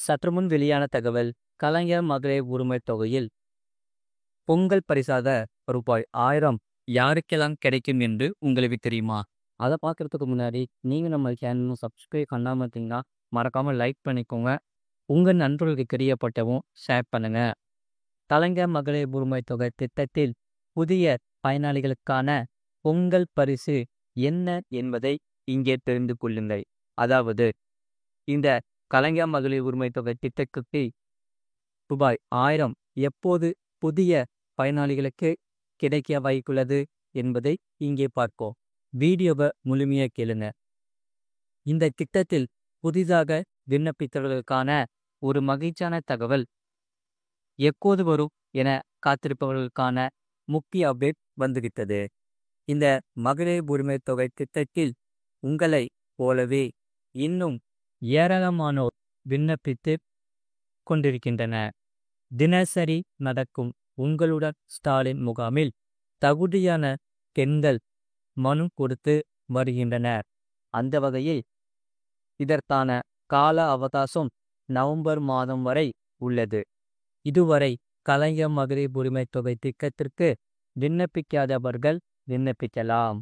சற்றுமுன் வெளியான தகவல். கலைஞர் மகளிர் உரிமைத் தொகையில் பொங்கல் பரிசாக ரூபாய் 1000 யாருக்கெல்லாம் கிடைக்கும் என்று உங்களுக்கு தெரியுமா? அதை பார்க்கறதுக்கு முன்னாடி நீங்கள் நம்ம சேனலும் சப்ஸ்கிரைப் பண்ணாமல் இருந்தீங்கன்னா மறக்காமல் லைக் பண்ணிக்கோங்க. உங்கள் நண்பர்களுக்கு தெரியப்பட்டவும் ஷேர் பண்ணுங்க. கலைஞர் மகளிர் உரிமைத் தொகை திட்டத்தில் புதிய பயனாளிகளுக்கான பொங்கல் பரிசு என்ன என்பதை இங்கே தெரிந்து கொள்ளுங்கள். அதாவது, இந்த கலைஞர் மகளிர் உரிமைத் தொகை திட்டத்துக்கு ரூபாய் 1000 எப்போது புதிய பயனாளிகளுக்கு கிடைக்க வாய்ப்புள்ளது என்பதை இங்கே பார்ப்போம். வீடியோவை முழுமையாக கேளுங்க. இந்த திட்டத்தில் புதிதாக விண்ணப்பித்தவர்களுக்கான ஒரு மகிழ்ச்சியான தகவல். எப்போது வரும் என காத்திருப்பவர்களுக்கான முக்கிய அப்டேட் வந்துவிட்டது. இந்த மகளிர் உரிமைத் தொகை திட்டத்தில் உங்களை போலவே இன்னும் ஏராளமானோர் விண்ணப்பித்து கொண்டிருக்கின்றனர். தினசரி நடக்கும் உங்களுடன் ஸ்டாலின் முகாமில் தகுதியான பெண்கள் மனு கொடுத்து வருகின்றனர். அந்த வகையில் இதற்கான கால அவகாசம் நவம்பர் மாதம் வரை உள்ளது. இதுவரை கலைஞர் மகளிர் உரிமைத் தொகை திட்டத்திற்கு விண்ணப்பிக்காதவர்கள் விண்ணப்பிக்கலாம்.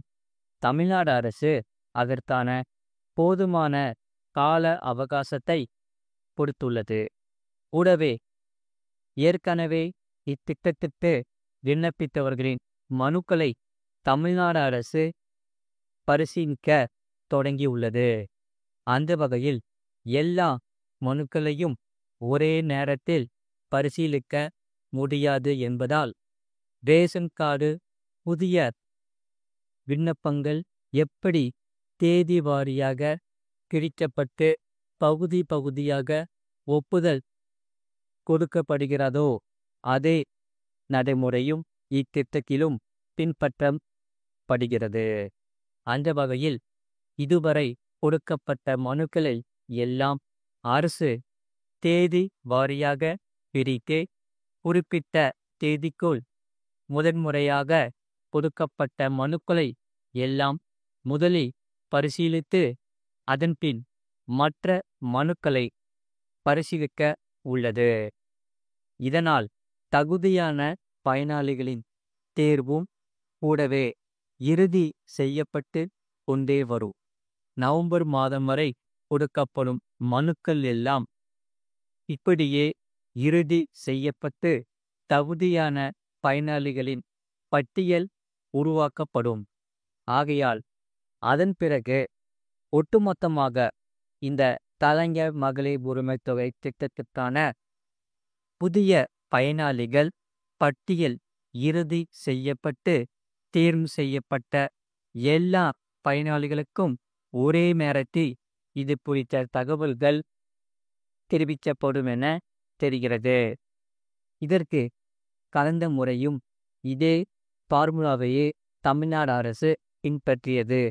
தமிழ்நாடு அரசு அதற்கான போதுமான கால அவகாசத்தை கொடுத்துள்ளது. கூடவே ஏற்கனவே இத்திட்டத்திற்கு விண்ணப்பித்தவர்களின் மனுக்களை தமிழ்நாடு அரசு பரிசீலிக்க தொடங்கியுள்ளது. அந்த வகையில் எல்லா மனுக்களையும் ஒரே நேரத்தில் பரிசீலிக்க முடியாது என்பதால் ரேஷன் கார்டு புதிய விண்ணப்பங்கள் எப்படி தேதி வாரியாக பிரிக்கப்பட்டு பகுதி பகுதியாக ஒப்புதல் கொடுக்கப்படுகிறதோ அதே நடைமுறையும் இத்திட்டத்திலும் பின்பற்றப்படுகிறது. அந்த வகையில் இதுவரை கொடுக்கப்பட்ட மனுக்களை எல்லாம் அரசு தேதி வாரியாக பிரித்து குறிப்பிட்ட தேதிக்குள் முதன்முறையாக கொடுக்கப்பட்ட மனுக்களை எல்லாம் முதலில் பரிசீலித்து அதன்பின் மற்ற மனுக்களை பரிசீலிக்க உள்ளது. இதனால் தகுதியான பயனாளிகளின் தேர்வும் கூடவே இறுதி செய்யப்பட்டு கொண்டே வரும். நவம்பர் மாதம் வரை கொடுக்கப்படும் மனுக்கள் எல்லாம் இப்படியே இறுதி செய்யப்பட்டு தகுதியான பயனாளிகளின் பட்டியல் உருவாக்கப்படும். ஆகையால் அதன் பிறகு ஒட்டுமொத்தமாக இந்த கலைஞர் மகளிர் உரிமைத் தொகை திட்டத்திற்கான புதிய பயனாளிகள் பட்டியல் இறுதி செய்யப்பட்டு தேர்வு செய்யப்பட்ட எல்லா பயனாளிகளுக்கும் ஒரே நேரத்தில் இது குறித்த தகவல்கள் தெரிவிக்கப்படும் என தெரிகிறது. இதற்கு கடந்த முறையும் இதே ஃபார்முலாவையே தமிழ்நாடு அரசு பின்பற்றியது.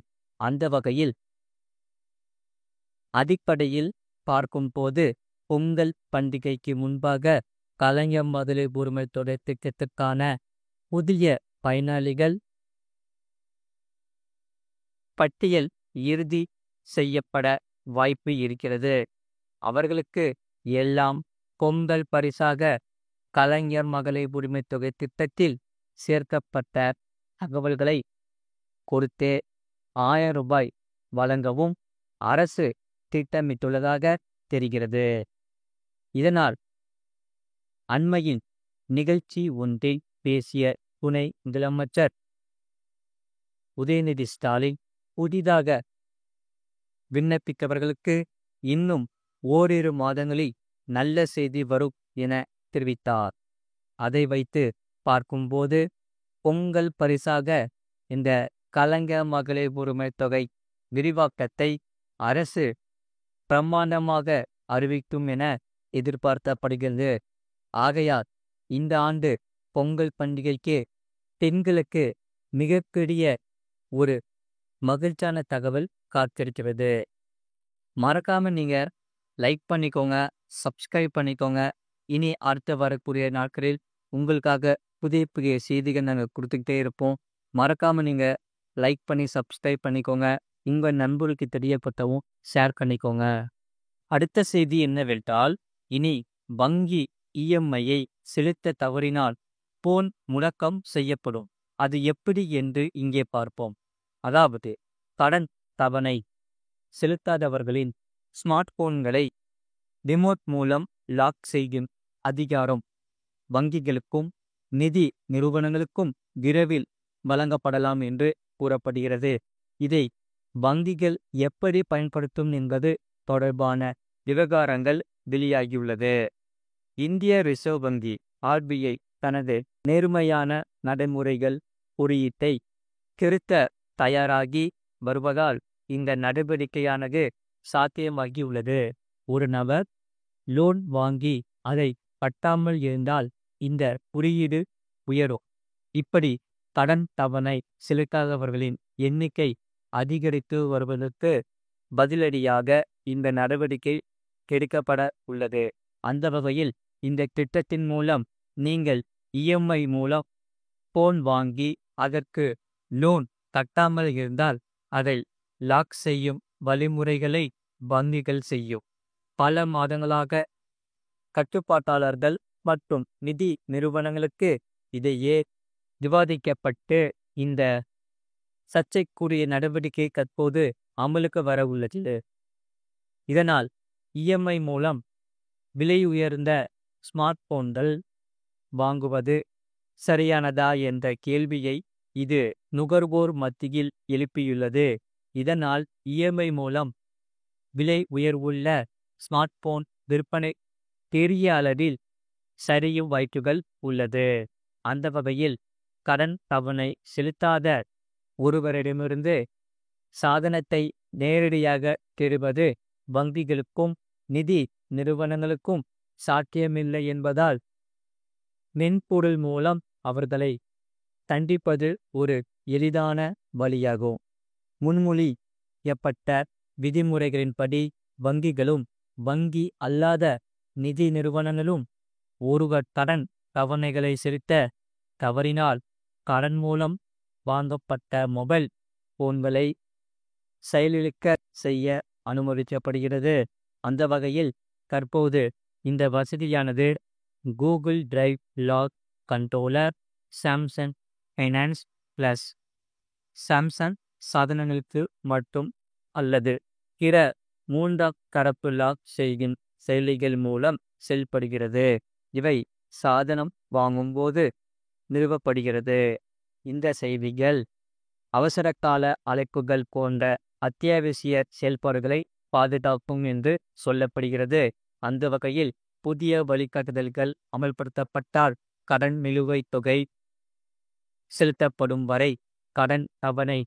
அந்த வகையில் அடிப்படையில் பார்க்கும்போது பொங்கல் பண்டிகைக்கு முன்பாக கலைஞர் மகளிர் உரிமைத் தொகை திட்டத்திற்கான புதிய பயனாளிகள் பட்டியல் இறுதி செய்யப்பட வாய்ப்பு இருக்கிறது. அவர்களுக்கு எல்லாம் பொங்கல் பரிசாக கலைஞர் மகளிர் உரிமைத் தொகை திட்டத்தில் சேர்க்கப்பட்ட தகவல்களை கொடுத்தே 1000 ரூபாய் வழங்கவும் அரசு திட்டமிட்டுள்ளதாக தெரிகிறது. இதனால் அண்மையில் நிகழ்ச்சி ஒன்றில் பேசிய துணை முதலமைச்சர் உதயநிதி ஸ்டாலின் புதிதாக விண்ணப்பித்தவர்களுக்கு இன்னும் ஓரிரு மாதங்களில் நல்ல செய்தி வரும் என தெரிவித்தார். அதை வைத்து பார்க்கும்போது பொங்கல் பரிசாக இந்த கலைஞர் மகளிர் உரிமைத் தொகை விரிவாக்கத்தை அரசு பிரமாண்டமாக அறிவிக்கும் என எதிர்பார்க்கப்படுகிறது. ஆகையால் இந்த ஆண்டு பொங்கல் பண்டிகைக்கு பெண்களுக்கு மிகப்பெரிய ஒரு மகிழ்ச்சியான தகவல் காத்திருக்கிறது. மறக்காம நீங்க லைக் பண்ணிக்கோங்க, சப்ஸ்கிரைப் பண்ணிக்கோங்க. இனி அடுத்த வரக்கூடிய நாட்களில் உங்களுக்காக புதிய புதிய செய்திகள் நாங்கள் கொடுத்துக்கிட்டே இருப்போம். மறக்காம நீங்க லைக் பண்ணி சப்ஸ்கிரைப் பண்ணிக்கோங்க. உங்கள் நண்பர்களுக்கு தெரியப்பட்டவும் ஷேர் பண்ணிக்கோங்க. அடுத்த செய்தி என்னவென்றால், இனி வங்கி இஎம்ஐயை செலுத்த தவறினால் போன் முடக்கம் செய்யப்படும். அது எப்படி என்று இங்கே பார்ப்போம். அதாவது கடன் தவணை செலுத்தாதவர்களின் ஸ்மார்ட் போன்களை ரிமோட் மூலம் லாக் செய்யும் அதிகாரம் வங்கிகளுக்கும் நிதி நிறுவனங்களுக்கும் விரைவில் வழங்கப்படலாம் என்று கூறப்படுகிறது. இதை வங்கிகள் எப்படி பயன்படுத்தும் என்பது தொடர்பான விவகாரங்கள் வெளியாகியுள்ளது. இந்திய ரிசர்வ் வங்கி ஆர்பிஐ தனது நேர்மையான நடைமுறைகள் குறியீட்டை திருத்த தயாராகி வருவதால் இந்த நடவடிக்கையானது சாத்தியமாகியுள்ளது. ஒரு நபர் லோன் வாங்கி அதை கட்டாமல் இருந்தால் இந்த குறியீடு உயரும். இப்படி கடன் தவணை செலுத்தாதவர்களின் எண்ணிக்கை அதிகரித்து வருவதற்கு பதிலடியாக இந்த நடவடிக்கை எடுக்கப்பட உள்ளது. அந்த வகையில் இந்த திட்டத்தின் மூலம் நீங்கள் இஎம்ஐ மூலம் போன் வாங்கி அதற்கு லோன் கட்டாமல் இருந்தால் அதை லாக் செய்யும் வழிமுறைகளை வங்கிகள் செய்யும். பல மாதங்களாக கட்டுப்பாட்டாளர்கள் மற்றும் நிதி நிறுவனங்களுக்கு இதையே விவாதிக்கப்பட்டு இந்த சர்ச்சைக்குரிய நடவடிக்கை தற்போது அமலுக்கு வர உள்ளது. இதனால் இஎம்ஐ மூலம் விலை உயர்ந்த ஸ்மார்ட் போன்கள் வாங்குவது சரியானதா என்ற கேள்வியை இது நுகர்வோர் மத்தியில் எழுப்பியுள்ளது. இதனால் இஎம்ஐ மூலம் விலை உயர்வுள்ள ஸ்மார்ட் போன் விற்பனை பெரிய அளவில் சரியும் வாய்ப்புகள் உள்ளது. அந்த வகையில் கடன் தவணை செலுத்தாத ஒருவரிடமிருந்து சாதனத்தை நேரடியாக பெறுவது வங்கிகளுக்கும் நிதி நிறுவனங்களுக்கும் சாத்தியமில்லை என்பதால் மென்பொருள் மூலம் அவர்களை தண்டிப்பது ஒரு எளிதான வழியாகும். முன்மொழியப்பட்ட விதிமுறைகளின்படி வங்கிகளும் வங்கி அல்லாத நிதி நிறுவனங்களும் ஒருவர் கடன் தவணைகளை செலுத்த தவறினால் கடன் மூலம் வாங்கப்பட்ட மொபைல் போன்களை செயலிழக்க செய்ய அனுமதிக்கப்படுகிறது. அந்த வகையில் தற்போது இந்த வசதியானது Google drive lock controller, Samsung finance plus Samsung சாதனங்களுக்கு மட்டும் அல்லது பிற மூன்றாம் தரப்பு லாக் செய்யும் செயலிகள் மூலம் செயல்படுகிறது. இவை சாதனம் வாங்கும்போது நிறுவப்படுகிறது. இந்த செய்திகள் அவசரகால அழைப்புகள் போன்ற அத்தியாவசிய செயல்பாடுகளை பாதுகாக்கும் என்று சொல்லப்படுகிறது. அந்த வகையில் புதிய வழிகாட்டுதல்கள் அமல்படுத்தப்பட்டால் கடன் நிலுவைத் தொகை செலுத்தப்படும் வரை கடன் தவணை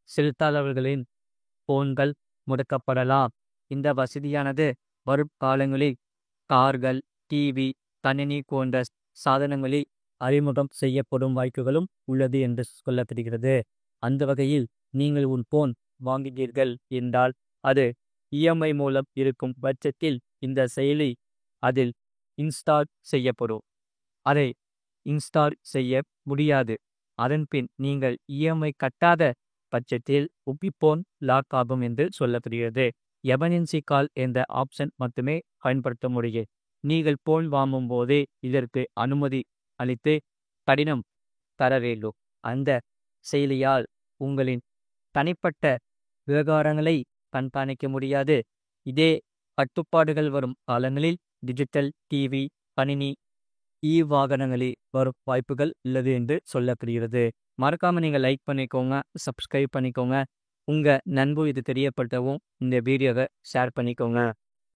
செலுத்தாதவர்களின் போன்கள் முடக்கப்படலாம். இந்த வசதியானது வரும் காலங்களில் கார்கள், டிவி, கணினி போன்ற சாதனங்களில் அறிமுகம் செய்யப்படும் வாய்ப்புகளும் உள்ளது என்று சொல்லப்படுகிறது. அந்த வகையில் நீங்கள் ஒரு போன் வாங்குகிறீர்கள் என்றால் அது இஎம்ஐ மூலம் இருக்கும் பட்சத்தில் இந்த செயலி அதில் இன்ஸ்டால் செய்யப்படும். அதை இன்ஸ்டால் செய்ய முடியாது. அதன்பின் நீங்கள் இஎம்ஐ கட்டாத பட்சத்தில் போன் லாக் ஆகும் என்று சொல்லப்படுகிறது. எமர்ஜென்சி கால் என்ற ஆப்ஷன் மட்டுமே பயன்படுத்த முடியும். நீங்கள் போன் வாங்கும் போதே இதற்கு அனுமதி அளித்து கடினம் தர வேண்டும். அந்த செயலியால் உங்களின் தனிப்பட்ட விவகாரங்களை கண்காணிக்க முடியாது. இதே கட்டுப்பாடுகள் வரும் காலங்களில் டிஜிட்டல் டிவி, கணினி, வாகனங்களில் வரும் வாய்ப்புகள் உள்ளது என்று சொல்லப்படுகிறது. மறக்காம நீங்கள் லைக் பண்ணிக்கோங்க, சப்ஸ்கிரைப் பண்ணிக்கோங்க. உங்க நண்பு இது தெரியப்படுத்தவும் இந்த வீடியோவை ஷேர் பண்ணிக்கோங்க.